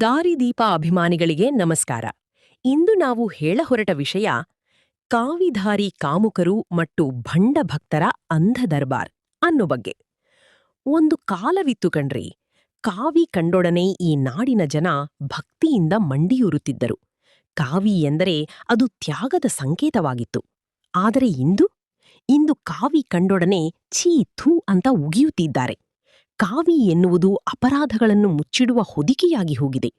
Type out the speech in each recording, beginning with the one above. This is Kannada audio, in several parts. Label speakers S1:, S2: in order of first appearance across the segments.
S1: ದಾರಿದೀಪ ಅಭಿಮಾನಿಗಳಿಗೆ ನಮಸ್ಕಾರ. ಇಂದು ನಾವು ಹೇಳಹೊರಟ ವಿಷಯ ಕಾವಿಧಾರಿ ಕಾಮುಕರು ಮತ್ತು ಭಂಡ ಭಕ್ತರ ಅಂಧ ದರ್ಬಾರ್ ಅನ್ನೋ ಬಗ್ಗೆ. ಒಂದು ಕಾಲವಿತ್ತು ಕಣ್ರಿ. ಕಾವಿ ಕಂಡೊಡನೆ ಈ ನಾಡಿನ ಜನ ಭಕ್ತಿಯಿಂದ ಮಂಡಿಯೂರುತ್ತಿದ್ದರು. ಕಾವಿ ಎಂದರೆ ಅದು ತ್ಯಾಗದ ಸಂಕೇತವಾಗಿತ್ತು. ಆದರೆ ಇಂದು ಕಾವಿ ಕಂಡೊಡನೆ ಛೀ ಥೂ ಅಂತ ಉಗಿಯುತ್ತಿದ್ದಾರೆ. ಕಾವಿ ಎನ್ನುವುದು ಅಪರಾಧಗಳನ್ನು ಮುಚ್ಚಿಡುವ ಹೊದಿಕೆಯಾಗಿ ಹೋಗಿದೆ.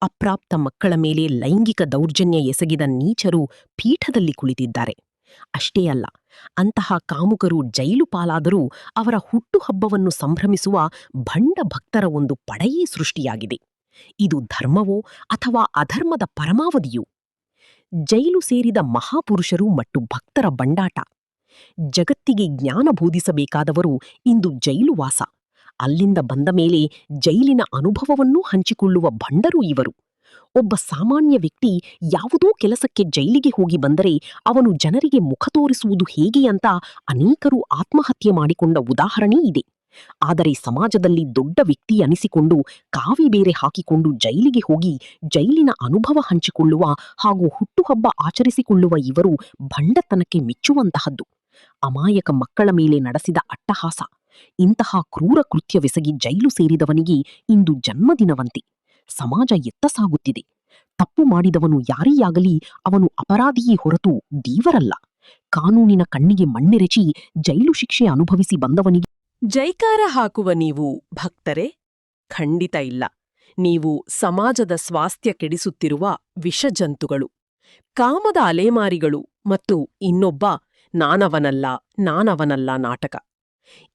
S1: ಅಪ್ರಾಪ್ತ ಮಕ್ಕಳ ಮೇಲೆ ಲೈಂಗಿಕ ದೌರ್ಜನ್ಯ ಎಸಗಿದ ನೀಚರು ಪೀಠದಲ್ಲಿ ಕುಳಿತಿದ್ದಾರೆ. ಅಷ್ಟೇ ಅಲ್ಲ, ಅಂತಹ ಕಾಮುಕರು ಜೈಲು ಪಾಲಾದರೂ ಅವರ ಹುಟ್ಟುಹಬ್ಬವನ್ನು ಸಂಭ್ರಮಿಸುವ ಭಂಡ ಭಕ್ತರ ಒಂದು ಪಡೆಯೇ ಸೃಷ್ಟಿಯಾಗಿದೆ. ಇದು ಧರ್ಮವೋ ಅಥವಾ ಅಧರ್ಮದ ಪರಮಾವಧಿಯೋ? ಜೈಲು ಸೇರಿದ ಮಹಾಪುರುಷರು ಮತ್ತು ಭಕ್ತರ ಬಂಡಾಟ. ಜಗತ್ತಿಗೆ ಜ್ಞಾನ ಬೋಧಿಸಬೇಕಾದವರು ಇಂದು ಜೈಲುವಾಸ. ಅಲ್ಲಿಂದ ಬಂದ ಮೇಲೆ ಜೈಲಿನ ಅನುಭವವನ್ನೂ ಹಂಚಿಕೊಳ್ಳುವ ಭಂಡರು ಇವರು. ಒಬ್ಬ ಸಾಮಾನ್ಯ ವ್ಯಕ್ತಿ ಯಾವುದೋ ಕೆಲಸಕ್ಕೆ ಜೈಲಿಗೆ ಹೋಗಿ ಬಂದರೆ ಅವನು ಜನರಿಗೆ ಮುಖ ತೋರಿಸುವುದು ಹೇಗೆ ಅಂತ ಅನೇಕರು ಆತ್ಮಹತ್ಯೆ ಮಾಡಿಕೊಂಡ ಉದಾಹರಣೆ ಇದೆ. ಆದರೆ ಸಮಾಜದಲ್ಲಿ ದೊಡ್ಡ ವ್ಯಕ್ತಿ ಅನಿಸಿಕೊಂಡು ಕಾವಿ ಬೇರೆ ಹಾಕಿಕೊಂಡು ಜೈಲಿಗೆ ಹೋಗಿ ಜೈಲಿನ ಅನುಭವ ಹಂಚಿಕೊಳ್ಳುವ ಹಾಗೂ ಹುಟ್ಟುಹಬ್ಬ ಆಚರಿಸಿಕೊಳ್ಳುವ ಇವರು ಭಂಡತನಕ್ಕೆ ಮೆಚ್ಚುವಂತಹದ್ದು. ಅಮಾಯಕ ಮಕ್ಕಳ ಮೇಲೆ ನಡೆಸಿದ ಅಟ್ಟಹಾಸ. ಇಂತಹ ಕ್ರೂರ ಕೃತ್ಯವೆಸಗಿ ಜೈಲು ಸೇರಿದವನಿಗೆ ಇಂದು ಜನ್ಮದಿನವಂತೆ. ಸಮಾಜ ಎತ್ತ ಸಾಗುತ್ತಿದೆ. ತಪ್ಪು ಮಾಡಿದವನು ಯಾರೇ ಆಗಲಿ ಅವನು ಅಪರಾಧಿಯೇ ಹೊರತು ದೇವರಲ್ಲ. ಕಾನೂನಿನ ಕಣ್ಣಿಗೆ ಮಣ್ಣೆರಚಿ ಜೈಲು ಶಿಕ್ಷೆ ಅನುಭವಿಸಿ ಬಂದವನಿಗೆ
S2: ಜೈಕಾರ ಹಾಕುವ ನೀವು ಭಕ್ತರೇ? ಖಂಡಿತ ಇಲ್ಲ. ನೀವು ಸಮಾಜದ ಸ್ವಾಸ್ಥ್ಯ ಕೆಡಿಸುತ್ತಿರುವ ವಿಷಜಂತುಗಳು, ಕಾಮದ ಅಲೆಮಾರಿಗಳು ಮತ್ತು ಇನ್ನೊಬ್ಬ ನಾನವನಲ್ಲ ನಾಟಕ.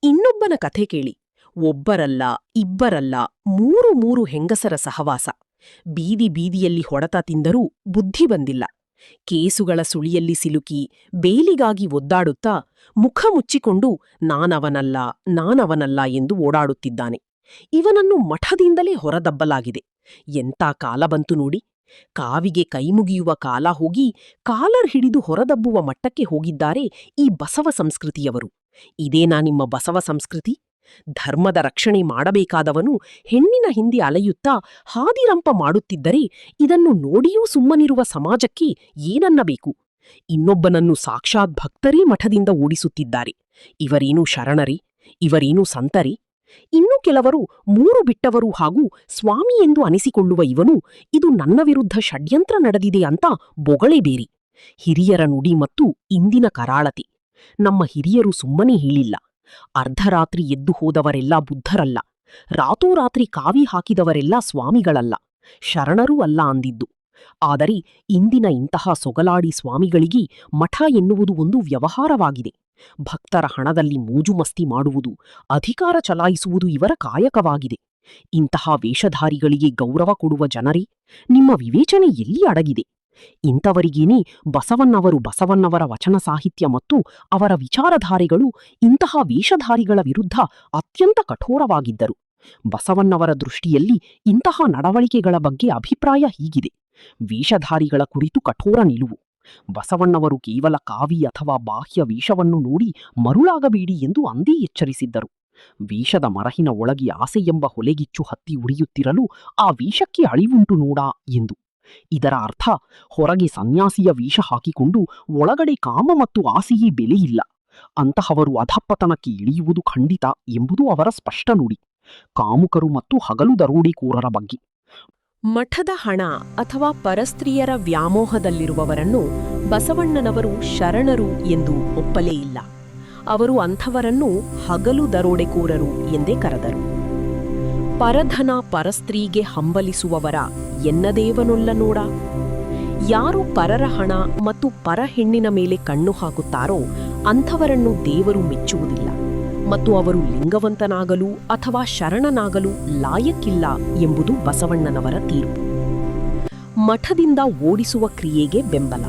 S2: ಇನ್ನೊಬ್ಬನ ಕಥೆ ಕೇಳಿ. ಒಬ್ಬರಲ್ಲ, ಇಬ್ಬರಲ್ಲ, ಮೂರು ಹೆಂಗಸರ ಸಹವಾಸ. ಬೀದಿಯಲ್ಲಿ ಹೊಡೆತ ತಿಂದರೂ ಬುದ್ಧಿ ಬಂದಿಲ್ಲ. ಕೇಸುಗಳ ಸುಳಿಯಲ್ಲಿ ಸಿಲುಕಿ ಬೇಲಿಗಾಗಿ ಒದ್ದಾಡುತ್ತಾ ಮುಖ ಮುಚ್ಚಿಕೊಂಡು ನಾನವನಲ್ಲ ಎಂದು ಓಡಾಡುತ್ತಿದ್ದಾನೆ. ಇವನನ್ನು ಮಠದಿಂದಲೇ ಹೊರದಬ್ಬಲಾಗಿದೆ. ಎಂಥ ಕಾಲ ಬಂತು ನೋಡಿ. ಕಾವಿಗೆ ಕೈಮುಗಿಯುವ ಕಾಲ ಹೋಗಿ ಕಾಲರ್ ಹಿಡಿದು ಹೊರದಬ್ಬುವ ಮಟ್ಟಕ್ಕೆ ಹೋಗಿದ್ದಾರೆ ಈ ಬಸವ ಸಂಸ್ಕೃತಿಯವರು. ಇದೇನಾ ನಿಮ್ಮ ಬಸವ ಸಂಸ್ಕೃತಿ? ಧರ್ಮದ ರಕ್ಷಣೆ ಮಾಡಬೇಕಾದವನು ಹೆಣ್ಣಿನ ಹಿಂದೆ ಅಲೆಯುತ್ತಾ ಹಾದಿರಂಪ ಮಾಡುತ್ತಿದ್ದರೆ ಇದನ್ನು ನೋಡಿಯೂ ಸುಮ್ಮನಿರುವ ಸಮಾಜಕ್ಕೆ ಏನನ್ನಬೇಕು? ಇನ್ನೊಬ್ಬನನ್ನು ಸಾಕ್ಷಾತ್ ಭಕ್ತರೇ ಮಠದಿಂದ ಓಡಿಸುತ್ತಿದ್ದಾರೆ. ಇವರೇನು ಶರಣರೇ? ಇವರೇನು ಸಂತರೇ? ಇನ್ನು ಕೆಲವರು ಮೂರು ಬಿಟ್ಟವರು ಹಾಗೂ ಸ್ವಾಮಿ ಎಂದು ಅನಿಸಿಕೊಳ್ಳುವ ಇವನು ಇದು ನನ್ನ ವಿರುದ್ಧ ಷಡ್ಯಂತ್ರ ನಡೆದಿದೆ ಅಂತ ಬೊಗಳೆಬೇರಿ. ಹಿರಿಯರ ನುಡಿ ಮತ್ತು ಇಂದಿನ ಕರಾಳತೆ. ನಮ್ಮ ಹಿರಿಯರು ಸುಮ್ಮನೆ ಹೇಳಿಲ್ಲ. ಅರ್ಧರಾತ್ರಿ ಎದ್ದು ಹೋದವರೆಲ್ಲ ಬುದ್ಧರಲ್ಲ, ರಾತೋರಾತ್ರಿ ಕಾವಿ ಹಾಕಿದವರೆಲ್ಲ ಸ್ವಾಮಿಗಳಲ್ಲ, ಶರಣರೂ ಅಲ್ಲ ಅಂದಿದ್ದು. ಆದರೆ ಇಂದಿನ ಇಂತಹ ಸೊಗಲಾಡಿ ಸ್ವಾಮಿಗಳಿಗೆ ಮಠ ಎನ್ನುವುದು ಒಂದು ವ್ಯವಹಾರವಾಗಿದೆ. ಭಕ್ತರ ಹಣದಲ್ಲಿ ಮೋಜುಮಸ್ತಿ ಮಾಡುವುದು, ಅಧಿಕಾರ ಚಲಾಯಿಸುವುದು ಇವರ ಕಾಯಕವಾಗಿದೆ. ಇಂತಹ ವೇಷಧಾರಿಗಳಿಗೆ ಗೌರವ ಕೊಡುವ ಜನರೇ, ನಿಮ್ಮ ವಿವೇಚನೆ ಎಲ್ಲಿ ಅಡಗಿದೆ? ಇಂಥವರಿಗೇನೇ ಬಸವಣ್ಣವರ ವಚನ ಸಾಹಿತ್ಯ ಮತ್ತು ಅವರ ವಿಚಾರಧಾರೆಗಳು ಇಂತಹ ವೇಷಧಾರಿಗಳ ವಿರುದ್ಧ ಅತ್ಯಂತ ಕಠೋರವಾಗಿದ್ದರು. ಬಸವಣ್ಣವರ ದೃಷ್ಟಿಯಲ್ಲಿ ಇಂತಹ ನಡವಳಿಕೆಗಳ ಬಗ್ಗೆ ಅಭಿಪ್ರಾಯ ಹೀಗಿದೆ: ವೇಷಧಾರಿಗಳ ಕುರಿತು ಕಠೋರ ನಿಲುವು. ಬಸವಣ್ಣವರು ಕೇವಲ ಕಾವಿ ಅಥವಾ ಬಾಹ್ಯ ವೇಷವನ್ನು ನೋಡಿ ಮರುಳಾಗಬೇಡಿ ಎಂದು ಅಂದೇ ಎಚ್ಚರಿಸಿದ್ದರು. ವೇಷದ ಮರಹಿನ ಒಳಗೆ ಆಸೆಯೆಂಬ ಹೊಲೆಗಿಚ್ಚು ಹತ್ತಿ ಉರಿಯುತ್ತಿರಲು ಆ ವೇಷಕ್ಕೆ ಅಳಿವುಂಟು ನೋಡಾ ಎಂದು. ಇದರ ಅರ್ಥ ಹೊರಗೆ ಸನ್ಯಾಸಿಯ ವೇಷ ಹಾಕಿಕೊಂಡು ಒಳಗಡೆ ಕಾಮ ಮತ್ತು ಆಸೆಯೇ ಬೆಲೆಯಿಲ್ಲ. ಅಂತಹವರು ಅಧಪ್ಪತನಕ್ಕೆ ಇಳಿಯುವುದು ಖಂಡಿತ ಎಂಬುದು ಅವರ ಸ್ಪಷ್ಟ ನುಡಿ. ಕಾಮುಕರು ಮತ್ತು ಹಗಲು ದರೋಡೆಕೋರರ ಬಗ್ಗೆ. ಮಠದ ಹಣ ಅಥವಾ ಪರಸ್ತ್ರೀಯರ ವ್ಯಾಮೋಹದಲ್ಲಿರುವವರನ್ನು ಬಸವಣ್ಣನವರು ಶರಣರು ಎಂದು ಒಪ್ಪಲೇ ಇಲ್ಲ. ಅವರು ಅಂಥವರನ್ನು ಹಗಲು ದರೋಡೆಕೋರರು ಎಂದೇ ಕರೆದರು. ಪರಧನ ಪರಸ್ತ್ರೀಗೆ ಹಂಬಲಿಸುವವರ ಎನ್ನದೇವನೊಲ್ಲ ನೋಡ. ಯಾರು ಪರರ ಹಣ ಮತ್ತು ಪರ ಹೆಣ್ಣಿನ ಮೇಲೆ ಕಣ್ಣು ಹಾಕುತ್ತಾರೋ ಅಂಥವರನ್ನು ದೇವರು ಮೆಚ್ಚುವುದಿಲ್ಲ ಮತ್ತು ಅವರು ಲಿಂಗವಂತನಾಗಲು ಅಥವಾ ಶರಣನಾಗಲು ಲಾಯಕ್ಕಿಲ್ಲ ಎಂಬುದು ಬಸವಣ್ಣನವರ ತೀರ್ಪು. ಮಠದಿಂದ ಓಡಿಸುವ ಕ್ರಿಯೆಗೆ ಬೆಂಬಲ.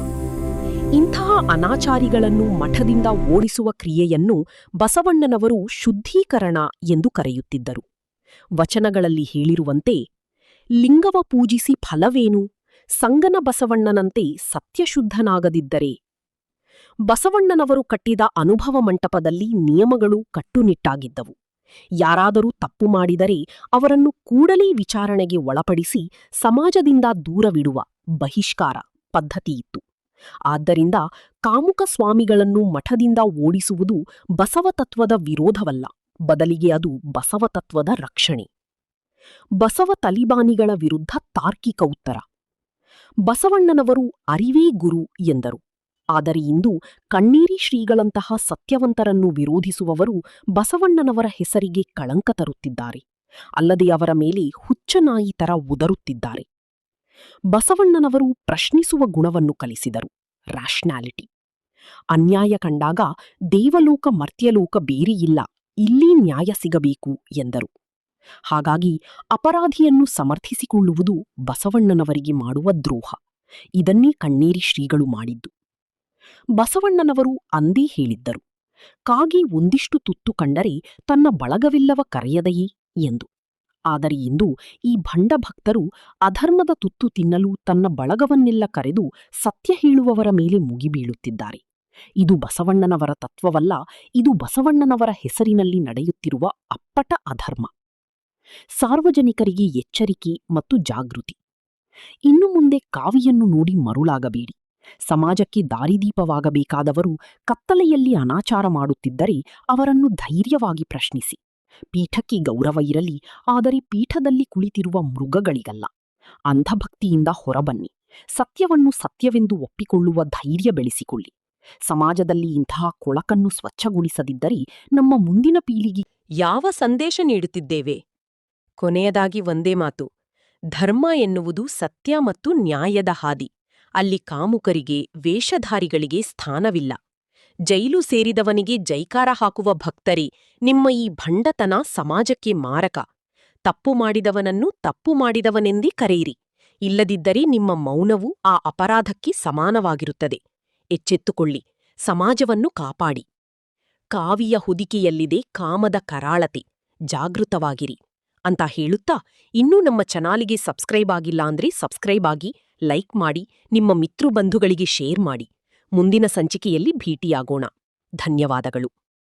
S2: ಇಂತಹ ಅನಾಚಾರಿಗಳನ್ನು ಮಠದಿಂದ ಓಡಿಸುವ ಕ್ರಿಯೆಯನ್ನು ಬಸವಣ್ಣನವರು ಶುದ್ಧೀಕರಣ ಎಂದು ಕರೆಯುತ್ತಿದ್ದರು. ವಚನಗಳಲ್ಲಿ ಹೇಳಿರುವಂತೆ, ಲಿಂಗವ ಪೂಜಿಸಿ ಫಲವೇನು? ಸಂಗನ ಬಸವಣ್ಣನಂತೆ ಸತ್ಯಶುದ್ಧನಾಗದಿದ್ದರೆ. ಬಸವಣ್ಣನವರು ಕಟ್ಟಿದ ಅನುಭವ ಮಂಟಪದಲ್ಲಿ ನಿಯಮಗಳು ಕಟ್ಟುನಿಟ್ಟಾಗಿದ್ದವು. ಯಾರಾದರೂ ತಪ್ಪು ಮಾಡಿದರೆ ಅವರನ್ನು ಕೂಡಲೇ ವಿಚಾರಣೆಗೆ ಒಳಪಡಿಸಿ ಸಮಾಜದಿಂದ ದೂರವಿಡುವ ಬಹಿಷ್ಕಾರ ಪದ್ಧತಿಯಿತ್ತು. ಆದ್ದರಿಂದ ಕಾಮುಕ ಸ್ವಾಮಿಗಳನ್ನು ಮಠದಿಂದ ಓಡಿಸುವುದು ಬಸವತತ್ವದ ವಿರೋಧವಲ್ಲ, ಬದಲಿಗೆ ಅದು ಬಸವತತ್ವದ ರಕ್ಷಣೆ. ಬಸವ ತಲಿಬಾನಿಗಳ ವಿರುದ್ಧ ತಾರ್ಕಿಕ ಉತ್ತರ. ಬಸವಣ್ಣನವರು ಅರಿವೇ ಗುರು ಎಂದರು. ಆದರೆ ಇಂದು ಕಣ್ಣೀರಿ ಶ್ರೀಗಳಂತಹ ಸತ್ಯವಂತರನ್ನು ವಿರೋಧಿಸುವವರು ಬಸವಣ್ಣನವರ ಹೆಸರಿಗೆ ಕಳಂಕ ತರುತ್ತಿದ್ದಾರೆ, ಅಲ್ಲದೆ ಅವರ ಮೇಲೆ ಹುಚ್ಚನಾಯಿ ತರ ಉದರುತ್ತಿದ್ದಾರೆ. ಬಸವಣ್ಣನವರು ಪ್ರಶ್ನಿಸುವ ಗುಣವನ್ನು ಕಲಿಸಿದರು, ರ್ಯಾಷನಾಲಿಟಿ. ಅನ್ಯಾಯ ಕಂಡಾಗ ದೇವಲೋಕ ಮರ್ತ್ಯಲೋಕ ಬೇರೆಯಿಲ್ಲ, ಇಲ್ಲಿ ನ್ಯಾಯ ಸಿಗಬೇಕು ಎಂದರು. ಹಾಗಾಗಿ ಅಪರಾಧಿಯನ್ನು ಸಮರ್ಥಿಸಿಕೊಳ್ಳುವುದು ಬಸವಣ್ಣನವರಿಗೆ ಮಾಡುವ ದ್ರೋಹ. ಇದನ್ನೇ ಕಣ್ಣೇರಿ ಶ್ರೀಗಳು ಮಾಡಿದ್ದು. ಬಸವಣ್ಣನವರು ಅಂದೇ ಹೇಳಿದ್ದರು, ಕಾಗೆ ಒಂದಿಷ್ಟು ತುತ್ತು ಕಂಡರೆ ತನ್ನ ಬಳಗವಿಲ್ಲವ ಕರೆಯದೆಯೇ ಎಂದು. ಆದರೆ ಇಂದು ಈ ಭಂಡಭಕ್ತರು ಅಧರ್ಮದ ತುತ್ತು ತಿನ್ನಲು ತನ್ನ ಬಳಗವನ್ನೆಲ್ಲ ಕರೆದು ಸತ್ಯ ಹೇಳುವವರ ಮೇಲೆ ಮುಗಿಬೀಳುತ್ತಿದ್ದಾರೆ. ಇದು ಬಸವಣ್ಣನವರ ತತ್ವವಲ್ಲ, ಇದು ಬಸವಣ್ಣನವರ ಹೆಸರಿನಲ್ಲಿ ನಡೆಯುತ್ತಿರುವ ಅಪ್ಪಟ ಅಧರ್ಮ. ಸಾರ್ವಜನಿಕರಿಗೆ ಎಚ್ಚರಿಕೆ ಮತ್ತು ಜಾಗೃತಿ. ಇನ್ನು ಮುಂದೆ ಕಾವಿಯನ್ನು ನೋಡಿ ಮರುಳಾಗಬೇಡಿ. ಸಮಾಜಕ್ಕೆ ದಾರಿದೀಪವಾಗಬೇಕಾದವರು ಕತ್ತಲೆಯಲ್ಲಿ ಅನಾಚಾರ ಮಾಡುತ್ತಿದ್ದರೆ ಅವರನ್ನು ಧೈರ್ಯವಾಗಿ ಪ್ರಶ್ನಿಸಿ. ಪೀಠಕ್ಕೆ ಗೌರವ ಇರಲಿ, ಆದರೆ ಪೀಠದಲ್ಲಿ ಕುಳಿತಿರುವ ಮೃಗಗಳಿಗಲ್ಲ. ಅಂಧಭಕ್ತಿಯಿಂದ ಹೊರಬನ್ನಿ. ಸತ್ಯವನ್ನು ಸತ್ಯವೆಂದು ಒಪ್ಪಿಕೊಳ್ಳುವ ಧೈರ್ಯ ಬೆಳೆಸಿಕೊಳ್ಳಿ. ಸಮಾಜದಲ್ಲಿ ಇಂತಹ ಕೊಳಕನ್ನು ಸ್ವಚ್ಛಗೊಳಿಸದಿದ್ದರೆ ನಮ್ಮ ಮುಂದಿನ ಪೀಳಿಗೆ
S1: ಯಾವ ಸಂದೇಶ ನೀಡುತ್ತಿದ್ದೇವೆ? ಕೊನೆಯದಾಗಿ ಒಂದೇ ಮಾತು. ಧರ್ಮ ಎನ್ನುವುದು ಸತ್ಯ ಮತ್ತು ನ್ಯಾಯದ ಹಾದಿ. ಅಲ್ಲಿ ಕಾಮುಕರಿಗೆ, ವೇಷಧಾರಿಗಳಿಗೆ ಸ್ಥಾನವಿಲ್ಲ. ಜೈಲು ಸೇರಿದವನಿಗೆ ಜೈಕಾರ ಹಾಕುವ ಭಕ್ತರೇ, ನಿಮ್ಮ ಈ ಭಂಡತನ ಸಮಾಜಕ್ಕೆ ಮಾರಕ. ತಪ್ಪು ಮಾಡಿದವನನ್ನು ತಪ್ಪು ಮಾಡಿದವನೆಂದೇ ಕರೆಯಿರಿ. ಇಲ್ಲದಿದ್ದರೆ ನಿಮ್ಮ ಮೌನವು ಆ ಅಪರಾಧಕ್ಕೆ ಸಮಾನವಾಗಿರುತ್ತದೆ. ಎಚ್ಚೆತ್ತುಕೊಳ್ಳಿ, ಸಮಾಜವನ್ನು ಕಾಪಾಡಿ. ಕಾವಿಯ ಹುದಿಕೆಯಲ್ಲಿದೆ ಕಾಮದ ಕರಾಳತೆ. ಜಾಗೃತವಾಗಿರಿ ಅಂತ ಹೇಳುತ್ತಾ, ಇನ್ನೂ ನಮ್ಮ ಚಾನಲಿಗೆ ಸಬ್ಸ್ಕ್ರೈಬ್ ಆಗಿಲ್ಲ ಅಂದ್ರೆ ಸಬ್ಸ್ಕ್ರೈಬ್ ಆಗಿ, ಲೈಕ್ ಮಾಡಿ, ನಿಮ್ಮ ಮಿತ್ರಬಂಧುಗಳಿಗೆ ಶೇರ್ ಮಾಡಿ. ಮುಂದಿನ ಸಂಚಿಕೆಯಲ್ಲಿ ಭೇಟಿಯಾಗೋಣ. ಧನ್ಯವಾದಗಳು.